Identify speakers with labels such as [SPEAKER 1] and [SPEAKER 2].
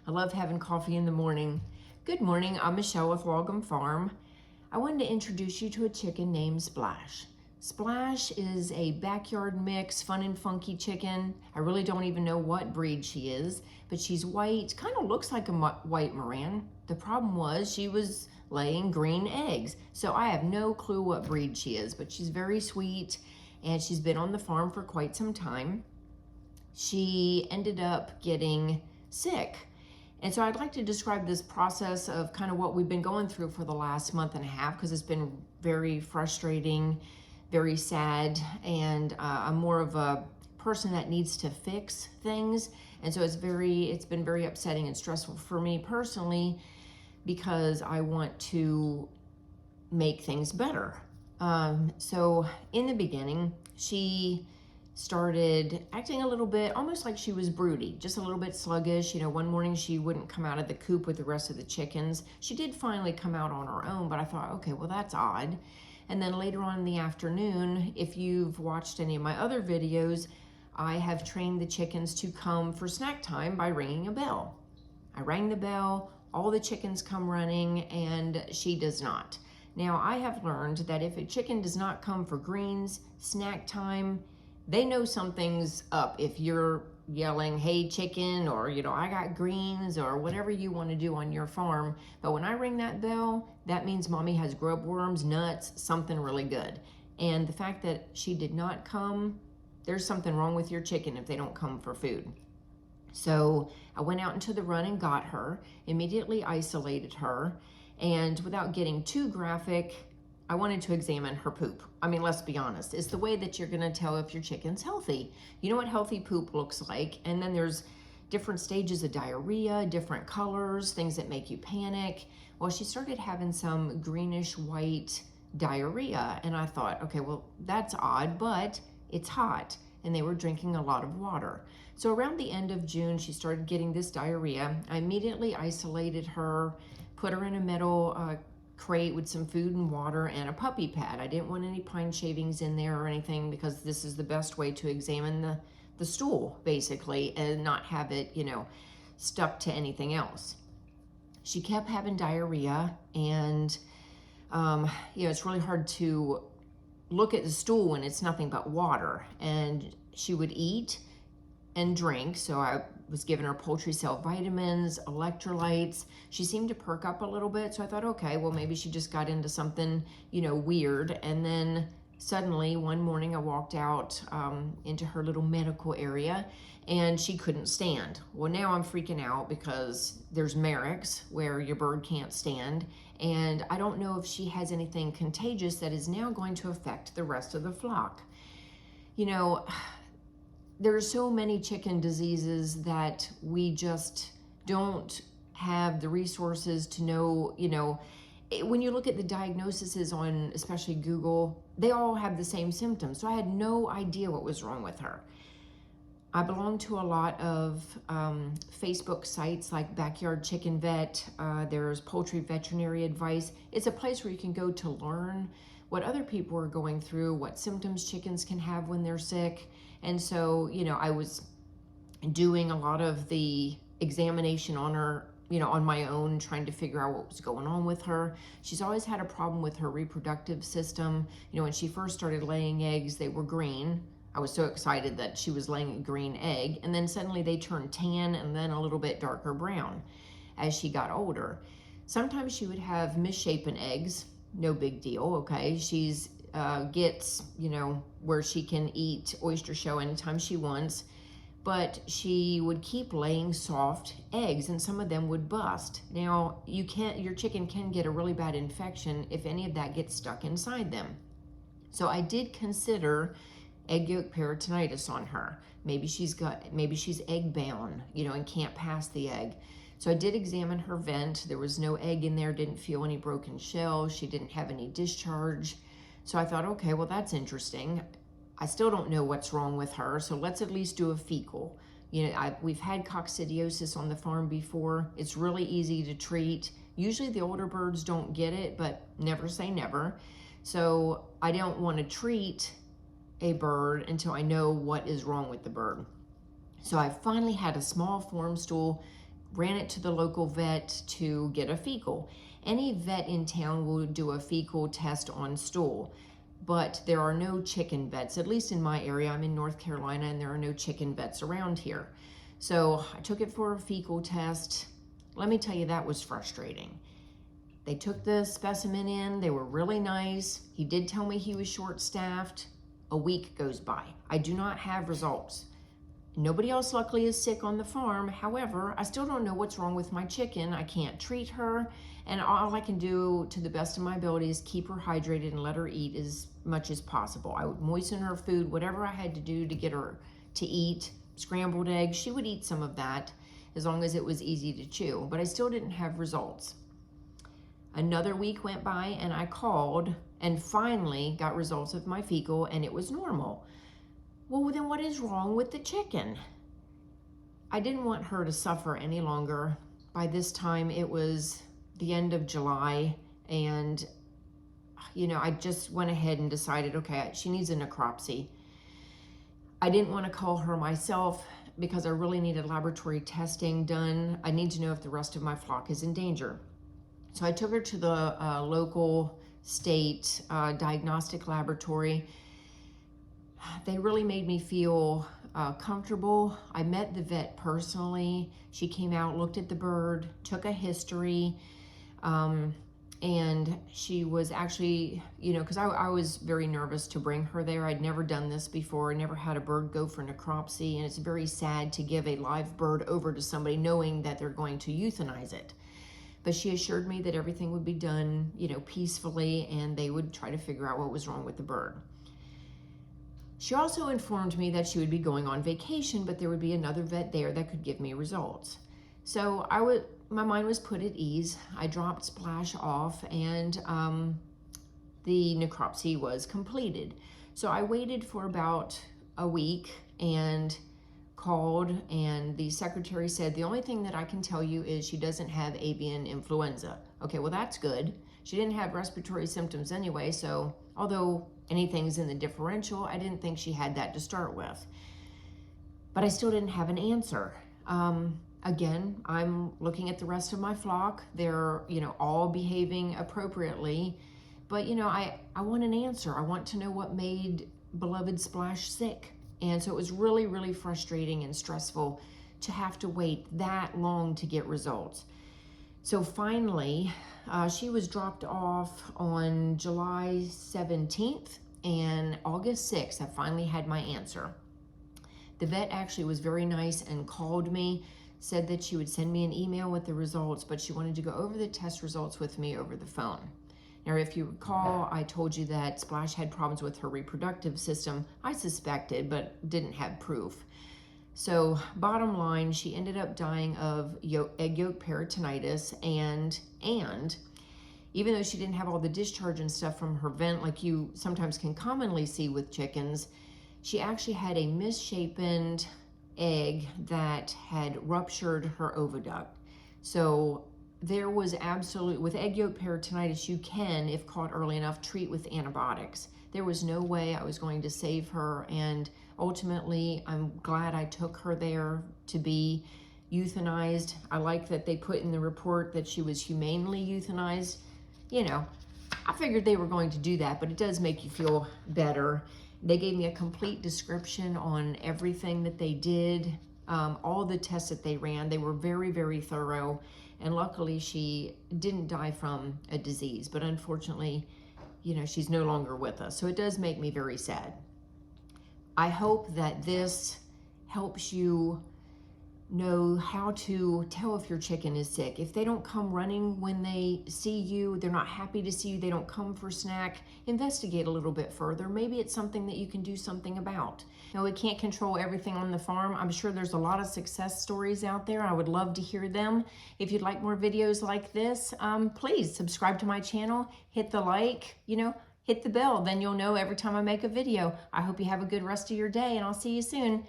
[SPEAKER 1] I love having coffee in the morning. Good morning, I'm Michelle with Logum Farm. I wanted to introduce you to a chicken named Splash. Splash is a backyard mix, fun and funky chicken. I really don't even know what breed she is, but she's white, kind of looks like a white Moran. The problem was she was laying green eggs, so I have no clue what breed she is, but she's very sweet and she's been on the farm for quite some time. She ended up getting sick. And so I'd like to describe this process of kind of what we've been going through for the last month and a half, because it's been very frustrating, very sad, and I'm more of a person that needs to fix things. And so it's been very upsetting and stressful for me personally, because I want to make things better. So in the beginning, she started acting a little bit almost like she was broody, just a little bit sluggish. One morning she wouldn't come out of the coop with the rest of the chickens. She did finally come out on her own, but I thought, okay, well, that's odd. And then later on in the afternoon, if you've watched any of my other videos, I have trained the chickens to come for snack time by ringing a bell. I rang the bell, all the chickens come running, and she does not. Now, I have learned that if a chicken does not come for greens, snack time, they know something's up if you're yelling, hey chicken, or I got greens, or whatever you want to do on your farm. But when I ring that bell, that means mommy has grub worms, nuts, something really good. And the fact that she did not come, there's something wrong with your chicken if they don't come for food. So I went out into the run and got her, immediately isolated her, and without getting too graphic, I wanted to examine her poop. I mean, let's be honest. It's the way that you're gonna tell if your chicken's healthy. You know what healthy poop looks like, and then there's different stages of diarrhea, different colors, things that make you panic. Well, she started having some greenish white diarrhea, and I thought, okay, well, that's odd, but it's hot, and they were drinking a lot of water. So around the end of June, she started getting this diarrhea. I immediately isolated her, put her in a metal crate with some food and water and a puppy pad. I didn't want any pine shavings in there or anything, because this is the best way to examine the stool, basically, and not have it, stuck to anything else. She kept having diarrhea, and it's really hard to look at the stool when it's nothing but water. And she would eat and drink, so I was giving her poultry cell vitamins, electrolytes. She seemed to perk up a little bit, so I thought, okay, well, maybe she just got into something, weird. And then suddenly one morning I walked out into her little medical area, and she couldn't stand. Well, now I'm freaking out, because there's Mareks, where your bird can't stand, and I don't know if she has anything contagious that is now going to affect the rest of the flock. There are so many chicken diseases that we just don't have the resources to know. When you look at the diagnoses on especially Google, they all have the same symptoms. So I had no idea what was wrong with her. I belong to a lot of Facebook sites like Backyard Chicken Vet. There's Poultry Veterinary Advice. It's a place where you can go to learn what other people are going through, what symptoms chickens can have when they're sick. And so, I was doing a lot of the examination on her, on my own, trying to figure out what was going on with her. She's always had a problem with her reproductive system. When she first started laying eggs, they were green. I was so excited that she was laying a green egg, and then suddenly they turned tan and then a little bit darker brown as she got older. Sometimes she would have misshapen eggs, no big deal, okay? She's gets, where she can eat oyster shell anytime she wants, but she would keep laying soft eggs, and some of them would bust. Now, your chicken can get a really bad infection if any of that gets stuck inside them. So I did consider egg yolk peritonitis on her. Maybe she's egg bound, and can't pass the egg. So I did examine her vent. There was no egg in there, didn't feel any broken shells. She didn't have any discharge. So I thought, okay, well, that's interesting. I still don't know what's wrong with her, so let's at least do a fecal. We've had coccidiosis on the farm before. It's really easy to treat. Usually the older birds don't get it, but never say never. So I don't want to treat a bird until I know what is wrong with the bird. So I finally had a small form stool ran it to the local vet to get a fecal. Any vet in town will do a fecal test on stool, but there are no chicken vets, at least in my area. I'm in North Carolina and there are no chicken vets around here. So I took it for a fecal test. Let me tell you, that was frustrating. They took the specimen in, they were really nice. He did tell me he was short-staffed. A week goes by. I do not have results. Nobody else luckily is sick on the farm. However, I still don't know what's wrong with my chicken. I can't treat her, and all I can do to the best of my ability is keep her hydrated and let her eat as much as possible. I would moisten her food, whatever I had to do to get her to eat. Scrambled eggs, she would eat some of that as long as it was easy to chew, but I still didn't have results. Another week went by and I called and finally got results of my fecal and it was normal. Well, then what is wrong with the chicken? I didn't want her to suffer any longer. By this time, it was the end of July, and I just went ahead and decided, okay, she needs a necropsy. I didn't want to call her myself because I really needed laboratory testing done. I need to know if the rest of my flock is in danger. So I took her to the local state diagnostic laboratory. They really made me feel comfortable. I met the vet personally. She came out, looked at the bird, took a history, and she was actually, because I was very nervous to bring her there. I'd never done this before. I never had a bird go for necropsy, and it's very sad to give a live bird over to somebody knowing that they're going to euthanize it. But she assured me that everything would be done, peacefully, and they would try to figure out what was wrong with the bird. She also informed me that she would be going on vacation, but there would be another vet there that could give me results. So my mind was put at ease. I dropped Splash off, and the necropsy was completed. So I waited for about a week and called, and the secretary said, the only thing that I can tell you is she doesn't have avian influenza. Okay, well, that's good. She didn't have respiratory symptoms anyway, so although anything's in the differential, I didn't think she had that to start with. But I still didn't have an answer. Again, I'm looking at the rest of my flock. They're, all behaving appropriately. But, I want an answer. I want to know what made beloved Splash sick. And so it was really, really frustrating and stressful to have to wait that long to get results. So finally, she was dropped off on July 17th, and August 6th, I finally had my answer. The vet actually was very nice and called me, said that she would send me an email with the results, but she wanted to go over the test results with me over the phone. Now, if you recall, I told you that Splash had problems with her reproductive system. I suspected, but didn't have proof. So bottom line, she ended up dying of egg yolk peritonitis, and even though she didn't have all the discharge and stuff from her vent like you sometimes can commonly see with chickens, she actually had a misshapen egg that had ruptured her oviduct. So there was with egg yolk peritonitis, you can, if caught early enough, treat with antibiotics. There was no way I was going to save her, and ultimately, I'm glad I took her there to be euthanized. I like that they put in the report that she was humanely euthanized. I figured they were going to do that, but it does make you feel better. They gave me a complete description on everything that they did, all the tests that they ran. They were very, very thorough, and luckily she didn't die from a disease, but unfortunately, she's no longer with us. So it does make me very sad. I hope that this helps you know how to tell if your chicken is sick. If they don't come running when they see you, they're not happy to see you, they don't come for snack, investigate a little bit further. Maybe it's something that you can do something about. Now, we can't control everything on the farm. I'm sure there's a lot of success stories out there. I would love to hear them. If you'd like more videos like this, please subscribe to my channel, hit the like, hit the bell, then you'll know every time I make a video. I hope you have a good rest of your day, and I'll see you soon.